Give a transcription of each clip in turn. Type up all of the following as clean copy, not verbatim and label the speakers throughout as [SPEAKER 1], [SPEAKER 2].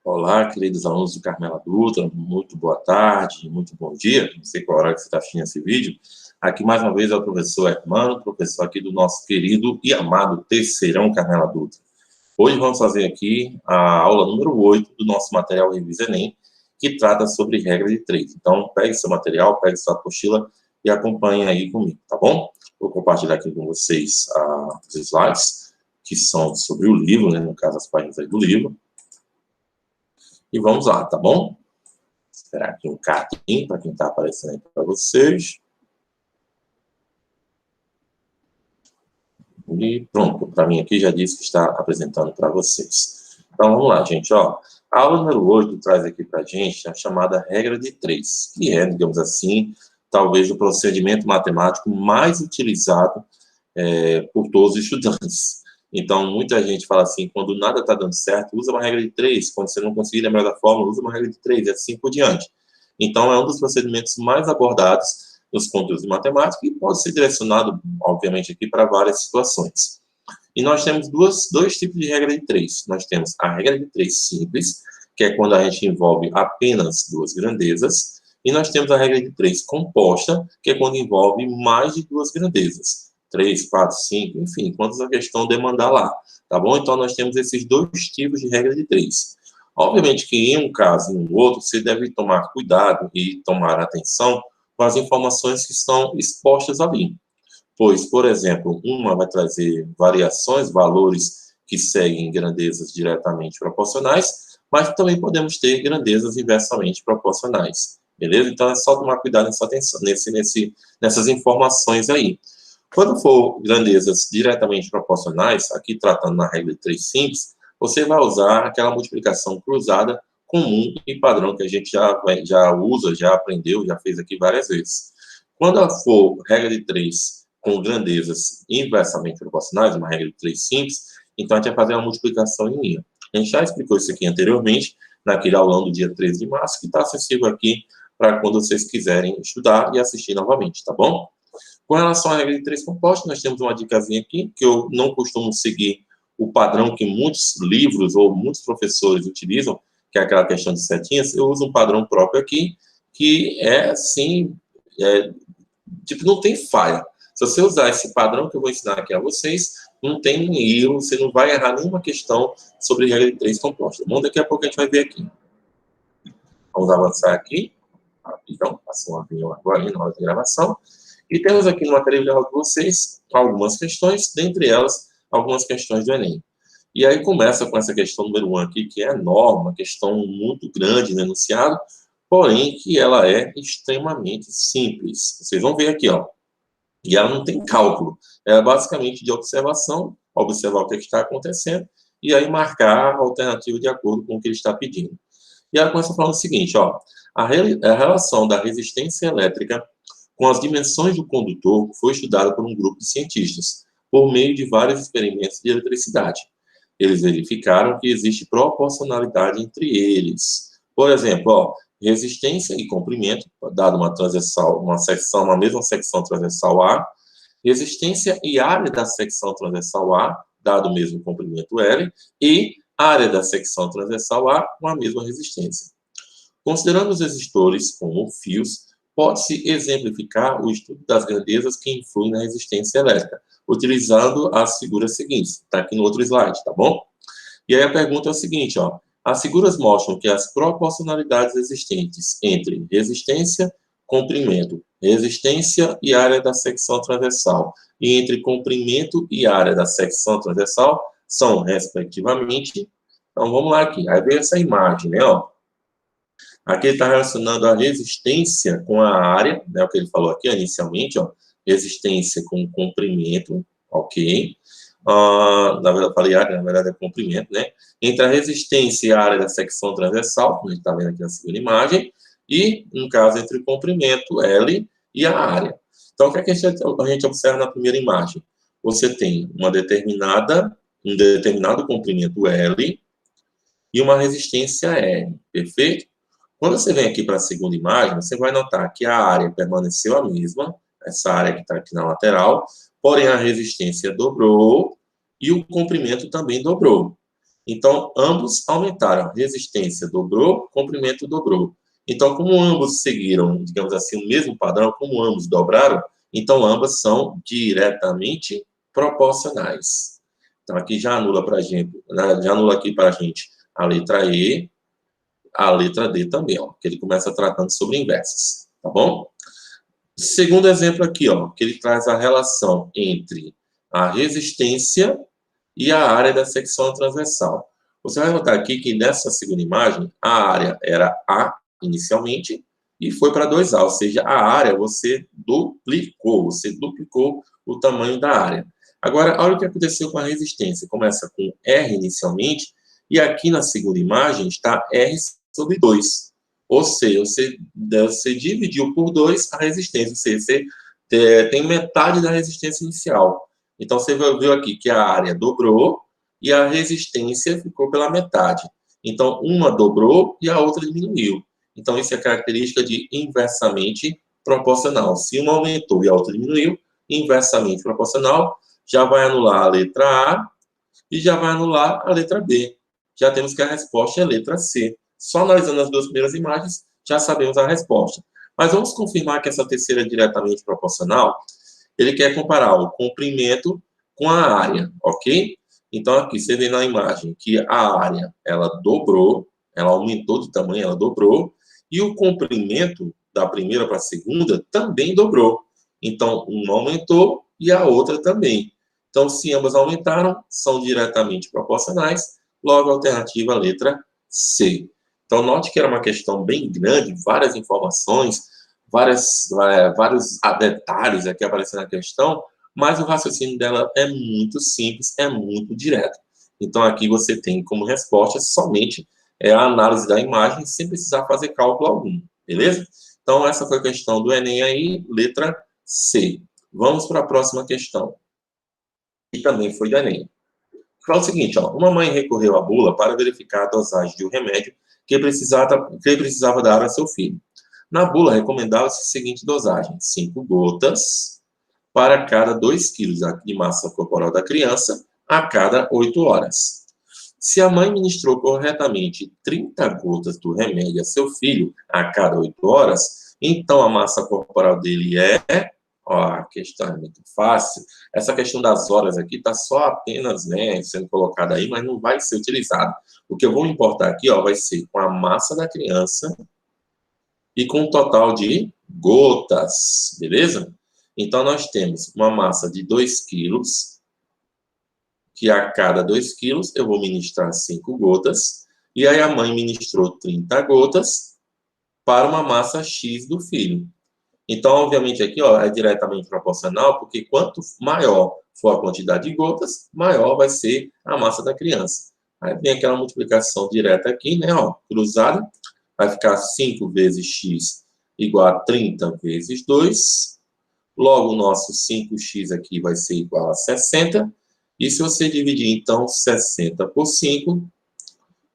[SPEAKER 1] Olá, queridos alunos do Carmela Dutra, muito boa tarde, muito bom dia, não sei qual hora que você está assistindo esse vídeo. Aqui, mais uma vez, é o professor Hermano, professor aqui do nosso querido e amado Terceirão Carmela Dutra. Hoje vamos fazer aqui a aula número 8 do nosso material Revisa Enem, que trata sobre regra de 3. Então, pegue seu material, pegue sua apostila e acompanhe aí comigo, tá bom? Vou compartilhar aqui com vocês os slides, que são sobre o livro, né, no caso, as páginas aí do livro. E vamos lá, tá bom? Esperar aqui um cadinho para quem está aparecendo para vocês. E pronto, para mim aqui já disse que está apresentando para vocês. Então vamos lá, gente. Ó, a aula número 8 traz aqui para a gente a chamada regra de 3, que é, digamos assim, talvez o procedimento matemático mais utilizado por todos os estudantes. Então, muita gente fala assim, quando nada está dando certo, usa uma regra de 3. Quando você não conseguir lembrar da fórmula, usa uma regra de 3, e assim por diante. Então, é um dos procedimentos mais abordados nos conteúdos de matemática e pode ser direcionado, obviamente, aqui para várias situações. E nós temos dois tipos de regra de 3. Nós temos a regra de 3 simples, que é quando a gente envolve apenas duas grandezas, e nós temos a regra de 3 composta, que é quando envolve mais de duas grandezas. 3, 4, 5, enfim, quantas a questão demandar lá, tá bom? Então, nós temos esses dois tipos de regra de 3. Obviamente que em um caso e no outro, você deve tomar cuidado e tomar atenção com as informações que estão expostas ali. Pois, por exemplo, uma vai trazer variações, valores que seguem grandezas diretamente proporcionais, mas também podemos ter grandezas inversamente proporcionais, beleza? Então, é só tomar cuidado nessa atenção, nessas informações aí. Quando for grandezas diretamente proporcionais, aqui tratando na regra de 3 simples, você vai usar aquela multiplicação cruzada comum e padrão que a gente já usa, já aprendeu, já fez aqui várias vezes. Quando for regra de 3 com grandezas inversamente proporcionais, uma regra de 3 simples, então a gente vai fazer uma multiplicação em linha. A gente já explicou isso aqui anteriormente, naquele aulão do dia 13 de março, que está acessível aqui para quando vocês quiserem estudar e assistir novamente, tá bom? Com relação à regra de 3 compostos, nós temos uma dicasinha aqui, que eu não costumo seguir o padrão que muitos livros ou muitos professores utilizam, que é aquela questão de setinhas. Eu uso um padrão próprio aqui, que é, assim, tipo, não tem falha. Se você usar esse padrão que eu vou ensinar aqui a vocês, não tem erro, você não vai errar nenhuma questão sobre regra de 3 compostos. Bom, daqui a pouco a gente vai ver aqui. Vamos avançar aqui. Rapidão, passou um avião agora na hora de gravação. E temos aqui no material de vocês algumas questões, dentre elas, algumas questões do Enem. E aí começa com essa questão número 1 aqui, que é enorme, uma questão muito grande no enunciado, porém que ela é extremamente simples. Vocês vão ver aqui, ó. E ela não tem cálculo. É basicamente de observação, observar o que está acontecendo, e aí marcar a alternativa de acordo com o que ele está pedindo. E ela começa falando o seguinte, ó. A relação da resistência elétrica com as dimensões do condutor foi estudada por um grupo de cientistas, por meio de vários experimentos de eletricidade. Eles verificaram que existe proporcionalidade entre eles. Por exemplo, ó, resistência e comprimento, dado uma transversal, uma mesma secção transversal A, resistência e área da secção transversal A, dado o mesmo comprimento L, e área da secção transversal A com a mesma resistência. Considerando os resistores como fios, pode-se exemplificar o estudo das grandezas que influem na resistência elétrica, utilizando as figuras seguintes. Está aqui no outro slide, tá bom? E aí a pergunta é o seguinte, ó. As figuras mostram que as proporcionalidades existentes entre resistência, comprimento, resistência e área da secção transversal, e entre comprimento e área da secção transversal, são, respectivamente... Então, vamos lá aqui. Aí vem essa imagem, né, ó. Aqui ele está relacionando a resistência com a área, né, o que ele falou aqui inicialmente, ó, resistência com comprimento, ok. Na verdade, eu falei área, na verdade é comprimento, né? Entre a resistência e a área da secção transversal, como a gente está vendo aqui na segunda imagem, e, no caso, entre o comprimento, L, e a área. Então, o que é que a gente observa na primeira imagem? Você tem um determinado comprimento L e uma resistência R, perfeito? Quando você vem aqui para a segunda imagem, você vai notar que a área permaneceu a mesma, essa área que está aqui na lateral, porém a resistência dobrou e o comprimento também dobrou. Então, ambos aumentaram. Resistência dobrou, comprimento dobrou. Então, como ambos seguiram, digamos assim, o mesmo padrão, como ambos dobraram, então ambas são diretamente proporcionais. Então, aqui já anula para a gente, já anula aqui para a gente a letra E, a letra D também, ó, que ele começa tratando sobre inversas, tá bom? Segundo exemplo aqui, ó, que ele traz a relação entre a resistência e a área da secção transversal. Você vai notar aqui que nessa segunda imagem, a área era A inicialmente e foi para 2A, ou seja, a área você duplicou o tamanho da área. Agora, olha o que aconteceu com a resistência. Começa com R inicialmente e aqui na segunda imagem está R sobre 2. Ou seja, você dividiu por 2 a resistência, ou seja, você tem metade da resistência inicial. Então, você viu aqui que a área dobrou e a resistência ficou pela metade. Então, uma dobrou e a outra diminuiu. Então, isso é característica de inversamente proporcional. Se uma aumentou e a outra diminuiu, inversamente proporcional, já vai anular a letra A e já vai anular a letra B. Já temos que a resposta é a letra C. Só analisando as duas primeiras imagens, já sabemos a resposta. Mas vamos confirmar que essa terceira é diretamente proporcional. Ele quer comparar o comprimento com a área, ok? Então, aqui você vê na imagem que a área, ela dobrou, ela aumentou de tamanho, ela dobrou, e o comprimento da primeira para a segunda também dobrou. Então, uma aumentou e a outra também. Então, se ambas aumentaram, são diretamente proporcionais, logo a alternativa letra C. Então, note que era uma questão bem grande, várias informações, vários detalhes aqui aparecendo na questão, mas o raciocínio dela é muito simples, é muito direto. Então, aqui você tem como resposta somente a análise da imagem, sem precisar fazer cálculo algum, beleza? Então, essa foi a questão do Enem aí, letra C. Vamos para a próxima questão. E também foi do Enem. Fala o seguinte, ó, uma mãe recorreu à bula para verificar a dosagem de um remédio que precisava dar a seu filho. Na bula, recomendava-se a seguinte dosagem: 5 gotas para cada 2 quilos de massa corporal da criança a cada 8 horas. Se a mãe ministrou corretamente 30 gotas do remédio a seu filho a cada 8 horas, então a massa corporal dele é... Ó, a questão é muito fácil. Essa questão das horas aqui está só apenas, né, sendo colocada aí, mas não vai ser utilizado. O que eu vou importar aqui, ó, vai ser com a massa da criança e com o total de gotas, beleza? Então, nós temos uma massa de 2 quilos, que a cada 2 quilos eu vou ministrar 5 gotas, e aí a mãe ministrou 30 gotas para uma massa X do filho. Então, obviamente, aqui ó, é diretamente proporcional, porque quanto maior for a quantidade de gotas, maior vai ser a massa da criança. Aí vem aquela multiplicação direta aqui, né, ó, cruzada, vai ficar 5 vezes x igual a 30 vezes 2. Logo, o nosso 5x aqui vai ser igual a 60. E se você dividir, então, 60 por 5,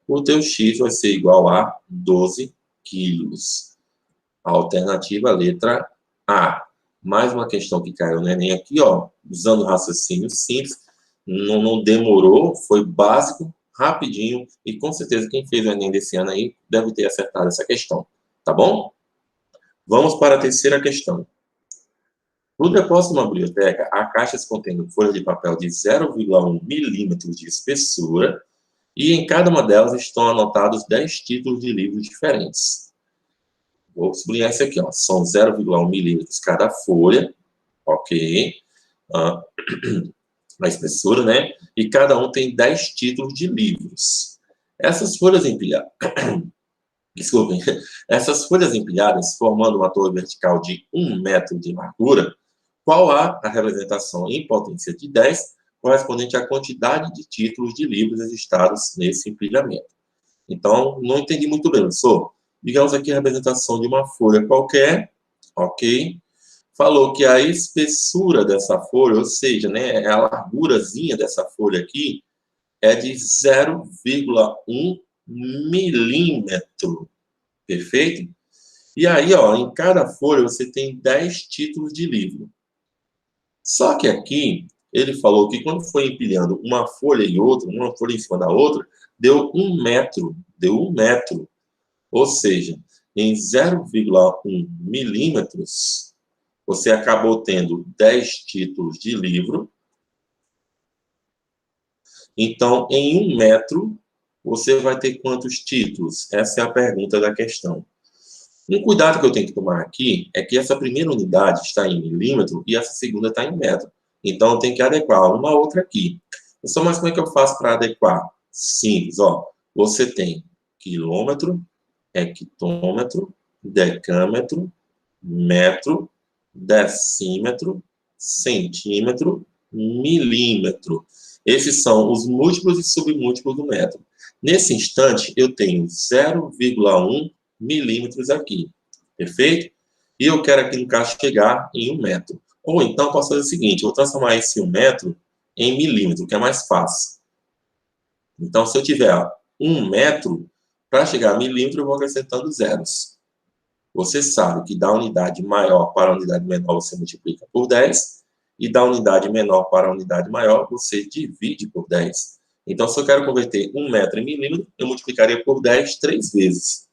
[SPEAKER 1] o teu x vai ser igual a 12 quilos. A alternativa, letra A. Mais uma questão que caiu no Enem aqui, ó, usando raciocínio simples, não demorou, foi básico, rapidinho, e com certeza quem fez o Enem desse ano aí deve ter acertado essa questão, tá bom? Vamos para a terceira questão. No depósito de uma biblioteca, há caixas contendo folhas de papel de 0,1 milímetros de espessura, e em cada uma delas estão anotados 10 títulos de livros diferentes. Vou sublinhar isso aqui, ó. São 0,1 milímetros cada folha, ok? A espessura, né? E cada um tem 10 títulos de livros. Essas folhas empilhadas, desculpem, essas folhas empilhadas, formando uma torre vertical de 1 metro de largura, qual a representação em potência de 10, correspondente à quantidade de títulos de livros registrados nesse empilhamento? Então, não entendi muito bem, professor. Digamos aqui a representação de uma folha qualquer, ok? Falou que a espessura dessa folha, ou seja, né, a largurazinha dessa folha aqui, é de 0,1 milímetro, perfeito? E aí, ó, em cada folha você tem 10 títulos de livro. Só que aqui, ele falou que quando foi empilhando uma folha e outra, uma folha em cima da outra, deu 1 metro. Deu 1 metro. Ou seja, em 0,1 milímetros, você acabou tendo 10 títulos de livro. Então, em 1 metro, você vai ter quantos títulos? Essa é a pergunta da questão. Um cuidado que eu tenho que tomar aqui é que essa primeira unidade está em milímetro e essa segunda está em metro. Então, eu tenho que adequar uma a outra aqui. Pessoal, mas como é que eu faço para adequar? Simples, ó. Você tem quilômetro, hectômetro, decâmetro, metro, decímetro, centímetro, milímetro. Esses são os múltiplos e submúltiplos do metro. Nesse instante, eu tenho 0,1 milímetros aqui, perfeito? E eu quero aqui no caso chegar em 1 metro. Ou então, posso fazer o seguinte, eu vou transformar esse 1 metro em milímetro, que é mais fácil. Então, se eu tiver 1 metro, para chegar a milímetro, eu vou acrescentando zeros. Você sabe que da unidade maior para a unidade menor, você multiplica por 10, e da unidade menor para a unidade maior, você divide por 10. Então, se eu quero converter 1 metro em milímetro, eu multiplicaria por 10 3 vezes.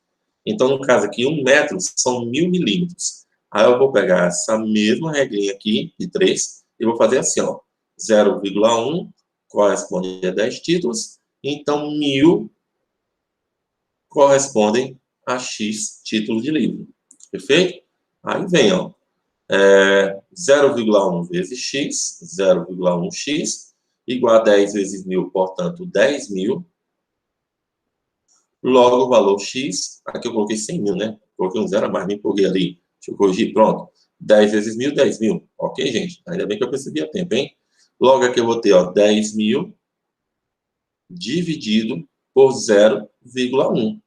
[SPEAKER 1] Então, no caso aqui, 1 metro são 1000 milímetros. Aí eu vou pegar essa mesma regrinha aqui, de 3, e vou fazer assim, ó. 0,1 corresponde a 10 títulos, então 1000 correspondem a X títulos de livro. Perfeito? Aí vem, ó. 0,1 vezes X, 0,1x, igual a 10 vezes 1000, portanto, 10.000. Logo, o valor X, aqui eu coloquei 100.000, né? Coloquei um zero a mais, me empolguei ali. Deixa eu corrigir, pronto. 10 vezes 1000, 10.000. Ok, gente? Ainda bem que eu percebi a tempo, hein? Logo aqui eu vou ter, ó, 10.000 dividido por 0,1.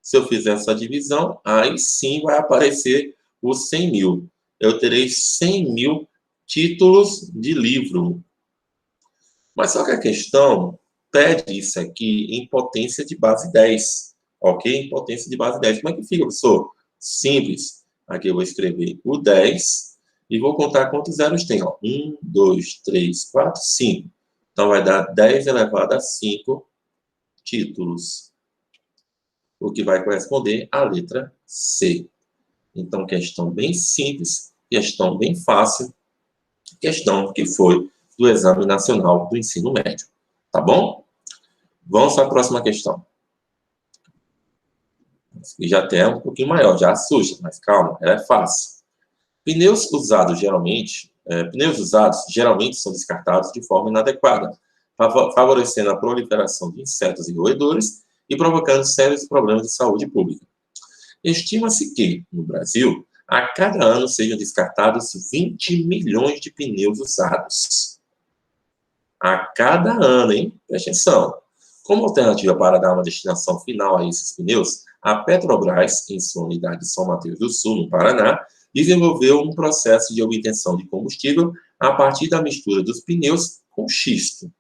[SPEAKER 1] Se eu fizer essa divisão, aí sim vai aparecer os 100.000. Eu terei 100.000 títulos de livro. Mas só que a questão pede isso aqui em potência de base 10. Ok? Em potência de base 10. Como é que fica, professor? Simples. Aqui eu vou escrever o 10 e vou contar quantos zeros tem. Ó. 1, 2, 3, 4, 5. Então vai dar 10 elevado a 5 títulos. O que vai corresponder à letra C. Então, questão bem simples, questão bem fácil, questão que foi do Exame Nacional do Ensino Médio. Tá bom? Vamos para a próxima questão. E já tem um pouquinho maior, já assusta, mas calma, ela é fácil. Pneus usados geralmente são descartados de forma inadequada, favorecendo a proliferação de insetos e roedores e provocando sérios problemas de saúde pública. Estima-se que, no Brasil, a cada ano sejam descartados 20 milhões de pneus usados. A cada ano, hein? Presta atenção. Como alternativa para dar uma destinação final a esses pneus, a Petrobras, em sua unidade de São Mateus do Sul, no Paraná, desenvolveu um processo de obtenção de combustível a partir da mistura dos pneus com xisto.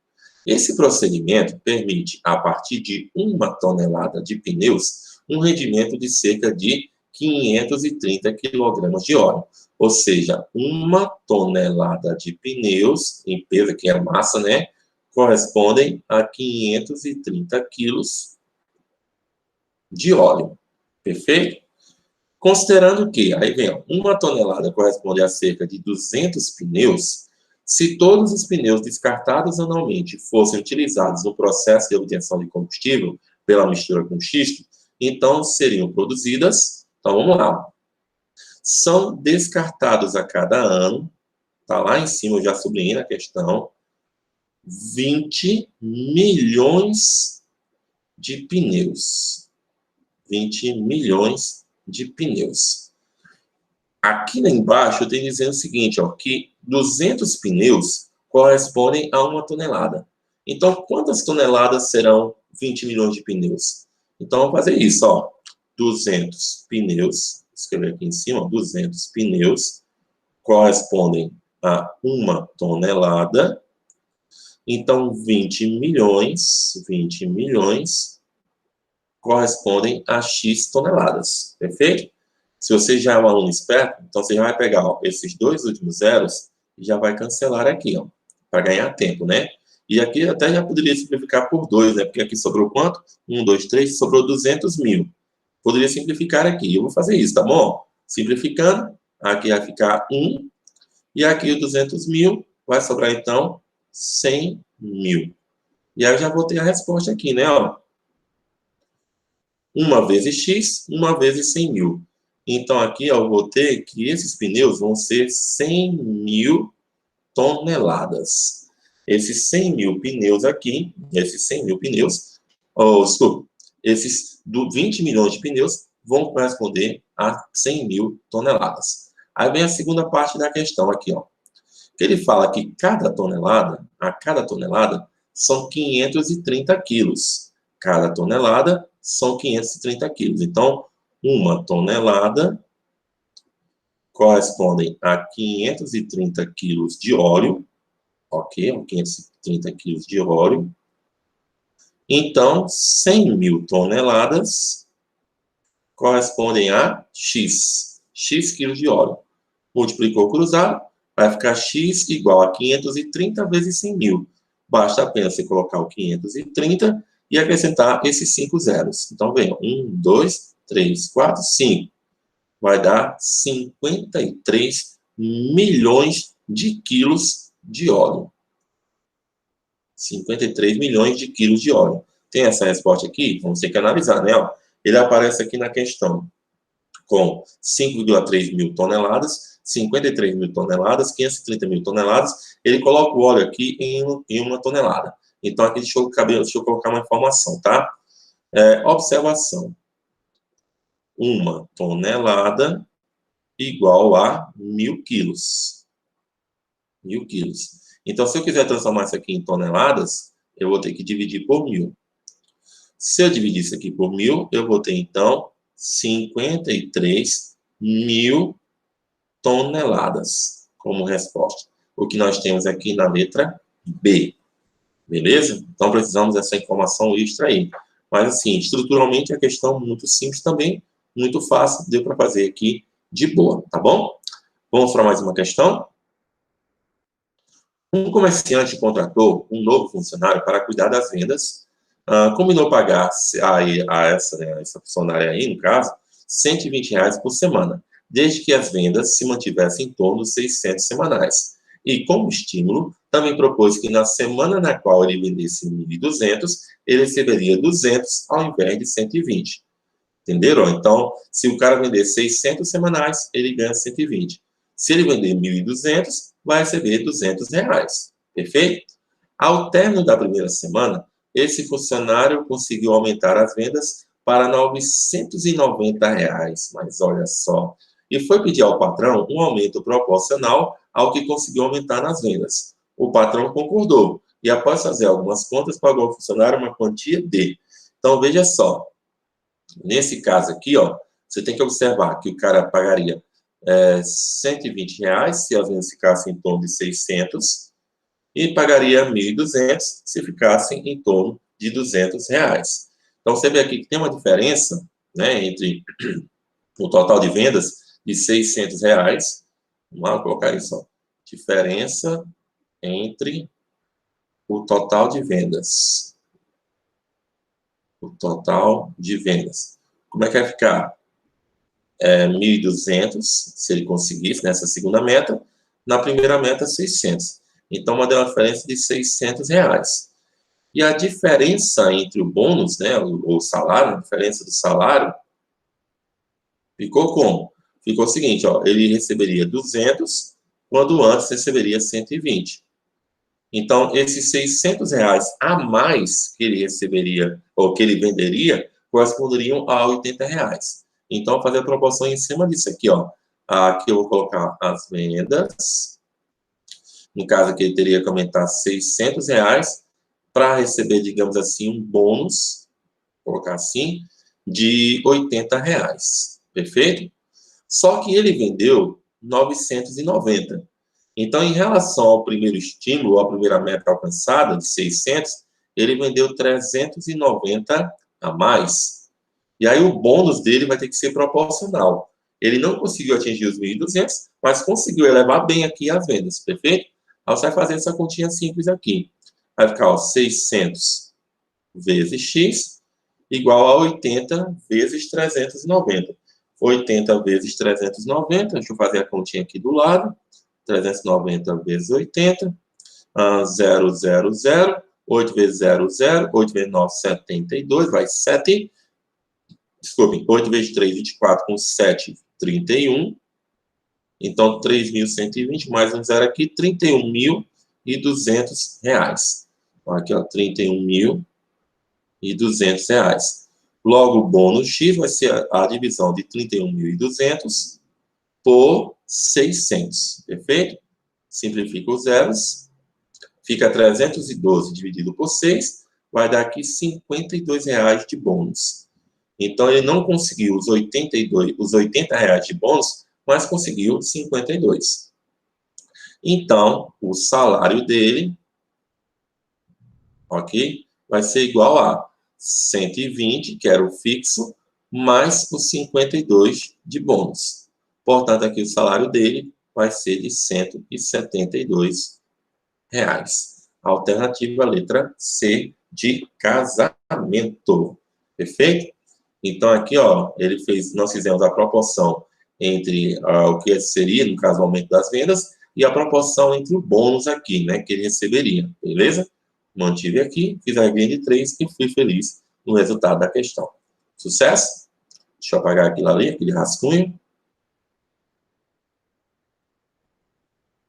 [SPEAKER 1] Esse procedimento permite, a partir de 1 tonelada de pneus, um rendimento de cerca de 530 kg de óleo. Ou seja, 1 tonelada de pneus, em peso, que é massa, né? Correspondem a 530 quilos de óleo. Perfeito? Considerando que, aí vem, ó, 1 tonelada corresponde a cerca de 200 pneus, se todos os pneus descartados anualmente fossem utilizados no processo de obtenção de combustível pela mistura com xisto, então seriam produzidas, então vamos lá, são descartados a cada ano, tá lá em cima, eu já sublinhei na questão, 20 milhões de pneus. 20 milhões de pneus. Aqui embaixo eu tenho dizendo o seguinte, ó, que 200 pneus correspondem a 1 tonelada. Então, quantas toneladas serão 20 milhões de pneus? Então, vamos fazer isso, ó. 200 pneus, escrever aqui em cima, 200 pneus correspondem a 1 tonelada. Então, 20 milhões correspondem a X toneladas, perfeito? Se você já é um aluno esperto, então você já vai pegar, ó, esses dois últimos zeros e já vai cancelar aqui, ó. para ganhar tempo, né? E aqui até já poderia simplificar por 2, né? Porque aqui sobrou quanto? 1, 2, 3, sobrou 200 mil. Poderia simplificar aqui. Eu vou fazer isso, tá bom? Simplificando, aqui vai ficar 1, e aqui o 200 mil vai sobrar, então, 100 mil. E aí eu já vou ter a resposta aqui, né? Ó, 1 vezes x, 1 vezes 100 mil. Então, aqui eu vou ter que esses pneus vão ser 100 mil toneladas. Esses 100 mil pneus aqui, esses 100 mil pneus, desculpa, esses 20 milhões de pneus vão corresponder a 100 mil toneladas. Aí vem a segunda parte da questão aqui, ó. Que ele fala que a cada tonelada, são 530 quilos. Cada tonelada são 530 quilos. Então, 1 tonelada correspondem a 530 quilos de óleo, ok? 530 quilos de óleo. Então, 100 mil toneladas correspondem a x quilos de óleo. Multiplicou cruzado, vai ficar x igual a 530 vezes 100 mil. Basta apenas você colocar o 530 e acrescentar esses 5 zeros. Então, vem, 1, 2, 3, 4, 5. Vai dar 53 milhões de quilos de óleo. 53 milhões de quilos de óleo. Tem essa resposta aqui? Vamos ter que analisar, né? Ele aparece aqui na questão com 5,3 mil toneladas, 53 mil toneladas, 530 mil toneladas. Ele coloca o óleo aqui em 1 tonelada. Então, aqui deixa eu colocar uma informação, tá? Observação. 1 tonelada igual a 1.000 quilos. 1.000 quilos. Então, se eu quiser transformar isso aqui em toneladas, eu vou ter que dividir por 1.000. Se eu dividir isso aqui por 1.000, eu vou ter, então, 53 mil toneladas como resposta. O que nós temos aqui na letra B. Beleza? Então, precisamos dessa informação extra aí. Mas, assim, estruturalmente, a questão muito simples também, muito fácil, deu para fazer aqui de boa, tá bom? Vamos para mais uma questão? Um comerciante contratou um novo funcionário para cuidar das vendas, combinou pagar a essa funcionária aí, no caso, R$ 120 por semana, desde que as vendas se mantivessem em torno de 600 semanais. E, como estímulo, também propôs que na semana na qual ele vendesse 1.200, ele receberia 200 ao invés de 120. Entenderam? Então, se o cara vender 600 semanais, ele ganha 120. Se ele vender 1.200, vai receber R$ 200. Perfeito? Ao término da primeira semana, esse funcionário conseguiu aumentar as vendas para R$ 990. Mas olha só. E foi pedir ao patrão um aumento proporcional ao que conseguiu aumentar nas vendas. O patrão concordou. E após fazer algumas contas, pagou ao funcionário uma quantia de. Então, veja só. Nesse caso aqui, ó, você tem que observar que o cara pagaria R$ 120 se as vendas ficassem em torno de 600 e pagaria 1.200 se ficassem em torno de R$ 200. Então, você vê aqui que tem uma diferença, né, entre o total de vendas de R$ 600. Vamos lá, colocar isso, ó. Diferença entre o total de vendas. O total de vendas. Como é que vai ficar? 1.200, se ele conseguisse nessa segunda meta. Na primeira meta, 600. Então, uma diferença de R$ 600. E a diferença entre o bônus, né, o salário, a diferença do salário, ficou como? Ficou o seguinte, ó, ele receberia 200, quando antes receberia 120. Então, esses R$ 600 a mais que ele receberia, ou que ele venderia, corresponderiam a R$ 80. Então, fazer a proporção em cima disso aqui, ó. Aqui eu vou colocar as vendas. No caso aqui, ele teria que aumentar R$ 600 para receber, digamos assim, um bônus, vou colocar assim, de R$ 80. Perfeito? Só que ele vendeu 990. Então, em relação ao primeiro estímulo, à primeira meta alcançada, de 600, ele vendeu 390 a mais. E aí o bônus dele vai ter que ser proporcional. Ele não conseguiu atingir os 1.200, mas conseguiu elevar bem aqui as vendas, perfeito? Aí você vai fazer essa continha simples aqui. Vai ficar, ó, 600 vezes x igual a 80 vezes 390. 80 vezes 390, deixa eu fazer a continha aqui do lado. 390 vezes 80, 0, 0, 0. 8 vezes 0, 0. 8 vezes 9, 72, vai 7. Desculpem, 8 vezes 3, 24, com 7, 31. Então, 3.120, mais um zero aqui, R$31.200. Então, aqui, ó, R$31.200. Logo, o bônus X vai ser a divisão de 31.200 por 600, perfeito? Simplifica os zeros, fica 312 dividido por 6, vai dar aqui R$52 de bônus. Então, ele não conseguiu os R$80 de bônus, mas conseguiu 52. Então, o salário dele, ok, vai ser igual a 120, que era o fixo, mais os 52 de bônus. Portanto, aqui o salário dele vai ser de R$172. Alternativa letra C, de casamento. Perfeito? Então, aqui, ó, nós fizemos a proporção entre o que seria, no caso, o aumento das vendas, e a proporção entre o bônus aqui, né, que ele receberia, beleza? Mantive aqui, fiz a regra de 3 e fui feliz no resultado da questão. Sucesso? Deixa eu apagar aquilo ali, aquele rascunho.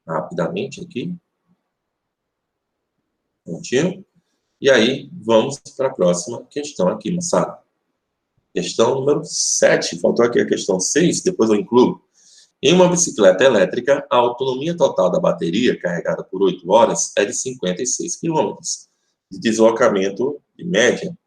[SPEAKER 1] Rapidamente aqui. Prontinho. E aí, vamos para a próxima questão aqui, moçada. Questão número 7. Faltou aqui a questão 6, depois eu incluo. Em uma bicicleta elétrica, a autonomia total da bateria, carregada por 8 horas, é de 56 km de deslocamento de média.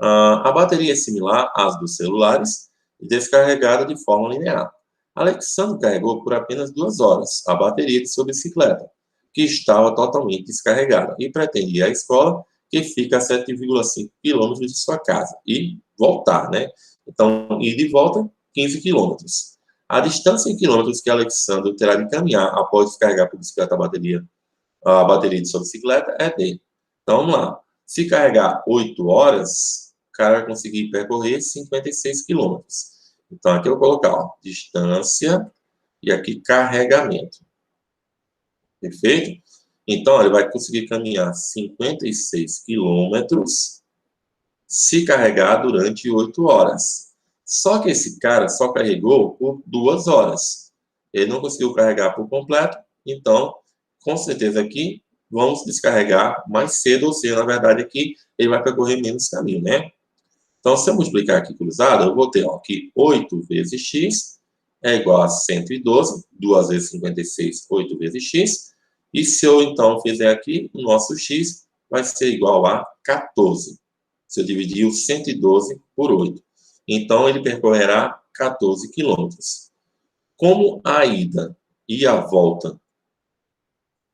[SPEAKER 1] A bateria é similar às dos celulares e descarregada de forma linear. Alexandre carregou por apenas 2 horas a bateria de sua bicicleta, que estava totalmente descarregada, e pretende ir à escola, que fica a 7,5 km de sua casa, e voltar, né? Então, ir de volta, 15 km. A distância em quilômetros que Alexandre terá de caminhar após descarregar por bicicleta a bateria de sua bicicleta é D. Então, vamos lá. Se carregar 8 horas, o cara vai conseguir percorrer 56 quilômetros. Então, aqui eu vou colocar, ó, distância e aqui carregamento. Perfeito? Então, ele vai conseguir caminhar 56 quilômetros se carregar durante 8 horas. Só que esse cara só carregou por 2 horas. Ele não conseguiu carregar por completo, então, com certeza aqui, vamos descarregar mais cedo, ou seja, na verdade aqui, ele vai percorrer menos caminho, né? Então, se eu multiplicar aqui cruzado, eu vou ter, ó, que 8 vezes x é igual a 112, 2 vezes 56, 8 vezes x, e se eu, então, fizer aqui, o nosso x vai ser igual a 14. Se eu dividir o 112 por 8. Então, ele percorrerá 14 quilômetros. Como a ida e a volta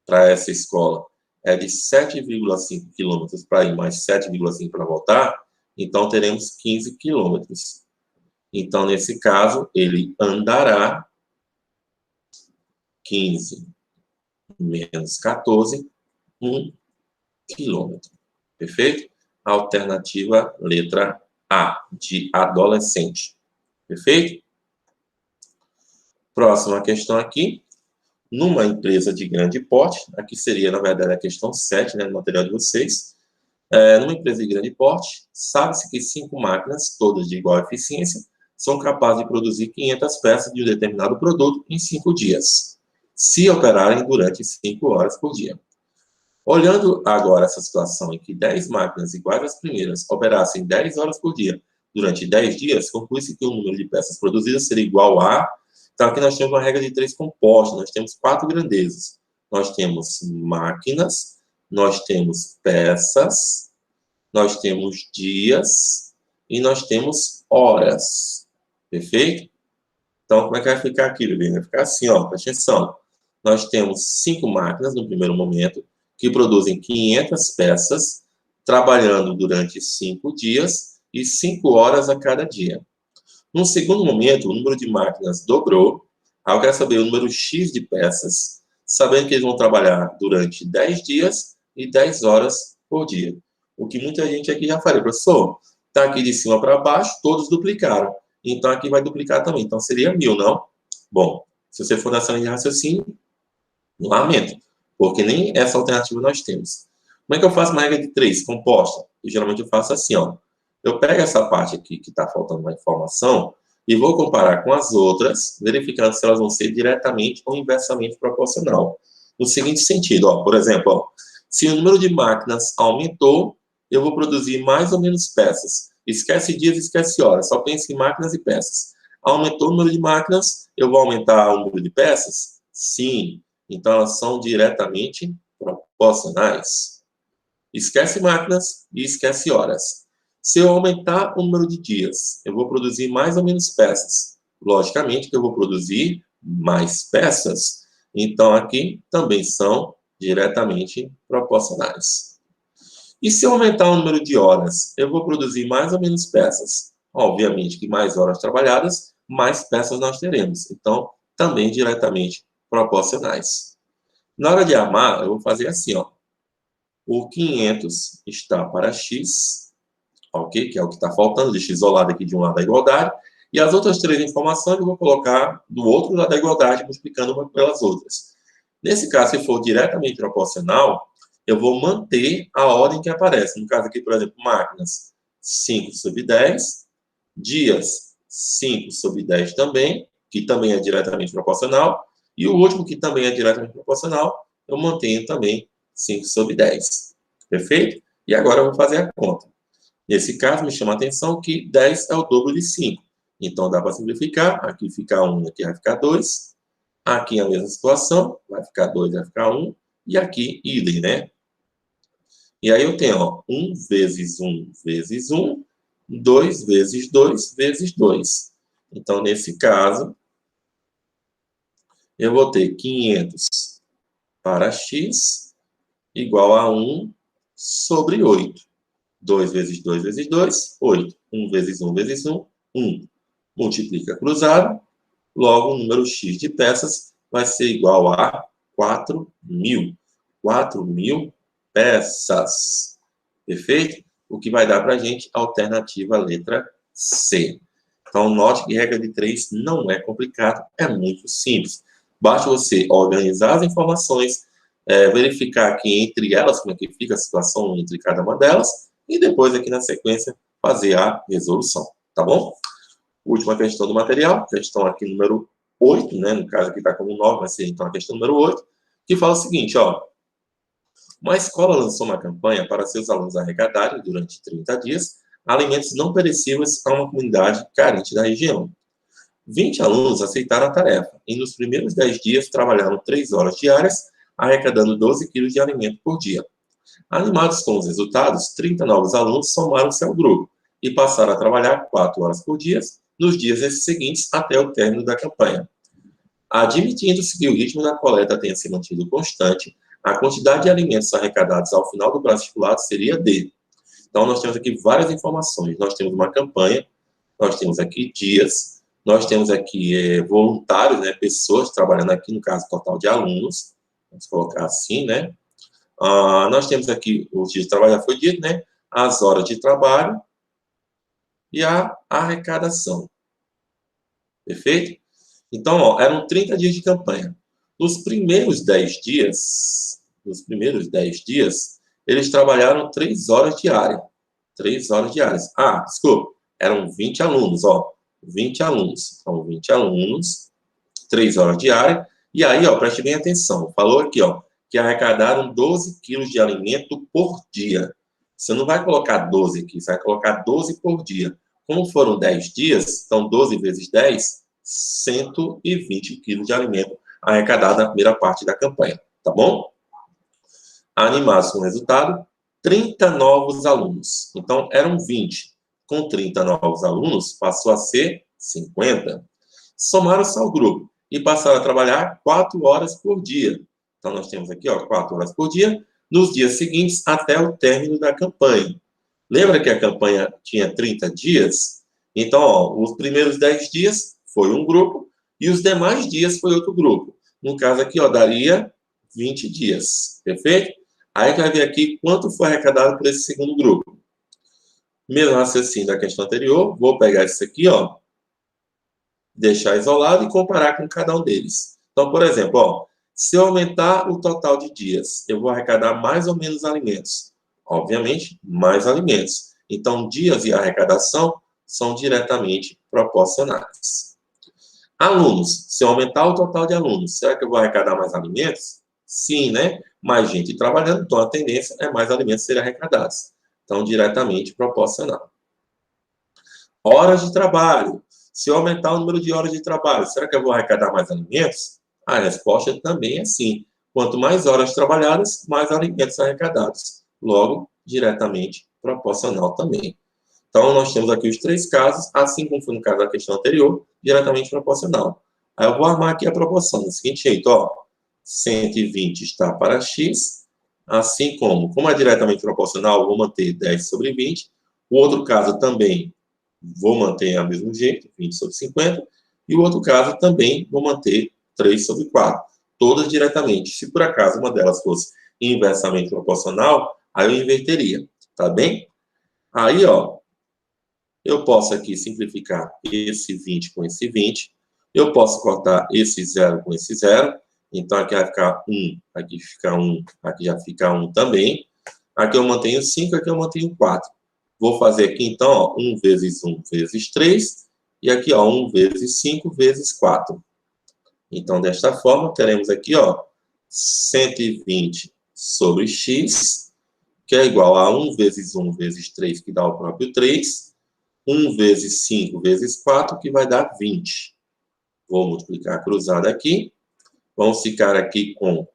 [SPEAKER 1] para essa escola é de 7,5 quilômetros para ir, mais 7,5 para voltar, então teremos 15 quilômetros. Então, nesse caso, ele andará 15 menos 14, 1 quilômetro. Perfeito? Alternativa letra A, de adolescente. Perfeito? Próxima questão aqui. Numa empresa de grande porte, aqui seria, na verdade, a questão 7, né, no material de vocês. Numa empresa de grande porte, sabe-se que 5 máquinas, todas de igual eficiência, são capazes de produzir 500 peças de um determinado produto em 5 dias, se operarem durante 5 horas por dia. Olhando agora essa situação em que 10 máquinas iguais às primeiras operassem 10 horas por dia durante 10 dias, conclui-se que o número de peças produzidas seria igual a... Então, aqui nós temos uma regra de 3 compostos, nós temos 4 grandezas. Nós temos máquinas, nós temos peças, nós temos dias e nós temos horas. Perfeito? Então, como é que vai ficar aqui, bebê? Vai ficar assim, ó, presta atenção. Nós temos 5 máquinas no primeiro momento, que produzem 500 peças, trabalhando durante 5 dias e 5 horas a cada dia. Num segundo momento, o número de máquinas dobrou. Aí eu quero saber o número X de peças, sabendo que eles vão trabalhar durante 10 dias e 10 horas por dia. O que muita gente aqui já faria, professor, está aqui de cima para baixo, todos duplicaram. Então, aqui vai duplicar também. Então, seria 1.000, não? Bom, se você for nessa linha de raciocínio, lamento, porque nem essa alternativa nós temos. Como é que eu faço uma regra de 3 composta? E geralmente eu faço assim, ó. Eu pego essa parte aqui que está faltando uma informação e vou comparar com as outras, verificando se elas vão ser diretamente ou inversamente proporcional. No seguinte sentido, ó, por exemplo, ó, se o número de máquinas aumentou, eu vou produzir mais ou menos peças. Esquece dias, esquece horas, só pense em máquinas e peças. Aumentou o número de máquinas, eu vou aumentar o número de peças? Sim. Então, elas são diretamente proporcionais. Esquece máquinas e esquece horas. Se eu aumentar o número de dias, eu vou produzir mais ou menos peças. Logicamente que eu vou produzir mais peças. Então, aqui também são diretamente proporcionais. E se eu aumentar o número de horas, eu vou produzir mais ou menos peças. Obviamente que mais horas trabalhadas, mais peças nós teremos. Então, também diretamente proporcionais. Na hora de armar, eu vou fazer assim, ó. O 500 está para x, ok? Que é o que está faltando, deixa isolado aqui de um lado da igualdade. E as outras 3 informações eu vou colocar do outro lado da igualdade, multiplicando uma pelas outras. Nesse caso, se for diretamente proporcional, eu vou manter a ordem que aparece. No caso aqui, por exemplo, máquinas, 5 sobre 10. Dias, 5 sobre 10 também, que também é diretamente proporcional. E o último, que também é diretamente proporcional, eu mantenho também 5 sobre 10. Perfeito? E agora eu vou fazer a conta. Nesse caso, me chama a atenção que 10 é o dobro de 5. Então, dá para simplificar. Aqui fica 1, aqui vai ficar 2. Aqui a mesma situação. Vai ficar 2, vai ficar 1. E aqui, idem, né? E aí eu tenho, ó, 1 vezes 1 vezes 1. 2 vezes 2 vezes 2. Então, nesse caso, eu vou ter 500 para x igual a 1 sobre 8. 2 vezes 2 vezes 2, 8. 1 vezes 1 vezes 1, 1. Multiplica cruzado, logo o número x de peças vai ser igual a 4.000. 4.000 peças. Perfeito? O que vai dar para a gente a alternativa letra C. Então, note que regra de 3 não é complicado, é muito simples. Basta você organizar as informações, verificar aqui entre elas, como é que fica a situação entre cada uma delas, e depois aqui na sequência fazer a resolução, tá bom? Última questão do material, questão aqui número 8, né? No caso aqui está como 9, vai ser então a questão número 8, que fala o seguinte, ó. Uma escola lançou uma campanha para seus alunos arregadarem, durante 30 dias, alimentos não perecíveis a uma comunidade carente da região. 20 alunos aceitaram a tarefa e, nos primeiros 10 dias, trabalharam 3 horas diárias, arrecadando 12 quilos de alimento por dia. Animados com os resultados, 30 novos alunos somaram-se ao grupo e passaram a trabalhar 4 horas por dia, nos dias seguintes até o término da campanha. Admitindo-se que o ritmo da coleta tenha se mantido constante, a quantidade de alimentos arrecadados ao final do prazo estipulado seria D. Então, nós temos aqui várias informações. Nós temos uma campanha, nós temos aqui dias, nós temos aqui voluntários, né, pessoas trabalhando aqui, no caso, total de alunos. Vamos colocar assim, né? Nós temos aqui, os dias de trabalho já foi dito, né? As horas de trabalho e a arrecadação. Perfeito? Então, ó, eram 30 dias de campanha. Nos primeiros 10 dias, eles trabalharam 3 horas diárias. 3 horas diárias. Desculpa, eram 20 alunos, ó. 20 alunos. Então, 20 alunos, 3 horas diárias. E aí, ó, preste bem atenção. Falou aqui, ó, que arrecadaram 12 quilos de alimento por dia. Você não vai colocar 12 aqui, você vai colocar 12 por dia. Como foram 10 dias, então 12 vezes 10, 120 quilos de alimento arrecadado na primeira parte da campanha, tá bom? Animados com o resultado, 30 novos alunos. Então, eram 20. Com 30 novos alunos, passou a ser 50. Somaram-se ao grupo e passaram a trabalhar 4 horas por dia. Então, nós temos aqui, ó, 4 horas por dia, nos dias seguintes até o término da campanha. Lembra que a campanha tinha 30 dias? Então, ó, os primeiros 10 dias foi um grupo e os demais dias foi outro grupo. No caso aqui, ó, daria 20 dias, perfeito? Aí a gente vai ver aqui quanto foi arrecadado por esse segundo grupo. Mesmo raciocínio da questão anterior, vou pegar isso aqui, ó, deixar isolado e comparar com cada um deles. Então, por exemplo, ó, se eu aumentar o total de dias, eu vou arrecadar mais ou menos alimentos. Obviamente, mais alimentos. Então, dias e arrecadação são diretamente proporcionais. Alunos, se eu aumentar o total de alunos, será que eu vou arrecadar mais alimentos? Sim, né? Mais gente trabalhando, então a tendência é mais alimentos serem arrecadados. Então, diretamente proporcional. Horas de trabalho. Se eu aumentar o número de horas de trabalho, será que eu vou arrecadar mais alimentos? A resposta também é sim. Quanto mais horas trabalhadas, mais alimentos arrecadados. Logo, diretamente proporcional também. Então, nós temos aqui os três casos, assim como foi no caso da questão anterior, diretamente proporcional. Aí eu vou armar aqui a proporção do seguinte jeito, ó. 120 está para x, assim como é diretamente proporcional, vou manter 10 sobre 20. O outro caso também vou manter ao mesmo jeito, 20 sobre 50. E o outro caso também vou manter 3 sobre 4. Todas diretamente. Se por acaso uma delas fosse inversamente proporcional, aí eu inverteria, tá bem? Aí, ó, eu posso aqui simplificar esse 20 com esse 20. Eu posso cortar esse 0 com esse 0. Então, aqui vai ficar 1, aqui fica 1, aqui já fica 1 também. Aqui eu mantenho 5, aqui eu mantenho 4. Vou fazer aqui, então, ó, 1 vezes 1 vezes 3. E aqui, ó, 1 vezes 5 vezes 4. Então, desta forma, teremos aqui, ó, 120 sobre x, que é igual a 1 vezes 1 vezes 3, que dá o próprio 3. 1 vezes 5 vezes 4, que vai dar 20. Vou multiplicar cruzado aqui. Vamos ficar aqui com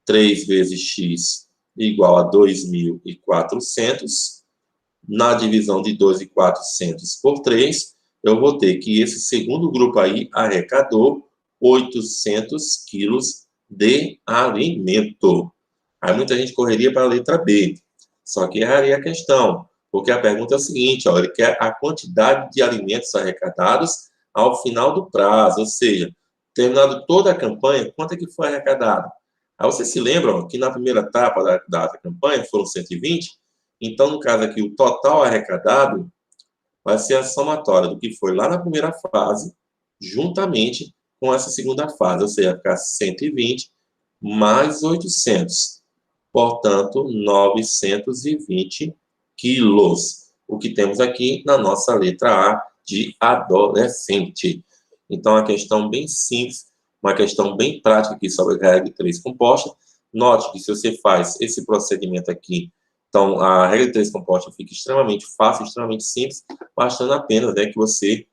[SPEAKER 1] 3 vezes x igual a 2.400. Na divisão de 2.400 por 3, eu vou ter que esse segundo grupo aí arrecadou 800 quilos de alimento. Aí muita gente correria para a letra B. Só que erraria a questão. Porque a pergunta é o seguinte, ó, ele quer a quantidade de alimentos arrecadados ao final do prazo, ou seja, terminado toda a campanha, quanto é que foi arrecadado? Aí vocês se lembram que na primeira etapa da campanha foram 120, então, no caso aqui, o total arrecadado vai ser a somatória do que foi lá na primeira fase, juntamente com essa segunda fase, ou seja, vai ficar 120 mais 800. Portanto, 920 quilos. O que temos aqui na nossa letra A de adolescente. Então, a questão bem simples, uma questão bem prática aqui sobre a regra de 3 composta. Note que se você faz esse procedimento aqui, então a regra de 3 composta fica extremamente fácil, extremamente simples, bastando apenas, né, que você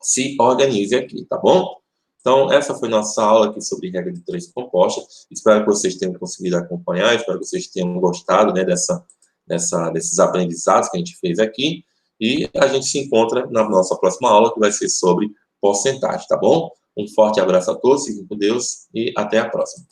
[SPEAKER 1] se organize aqui, tá bom? Então, essa foi nossa aula aqui sobre regra de 3 composta. Espero que vocês tenham conseguido acompanhar, espero que vocês tenham gostado, né, desses aprendizados que a gente fez aqui. E a gente se encontra na nossa próxima aula, que vai ser sobre porcentagem, tá bom? Um forte abraço a todos, fiquem com Deus e até a próxima.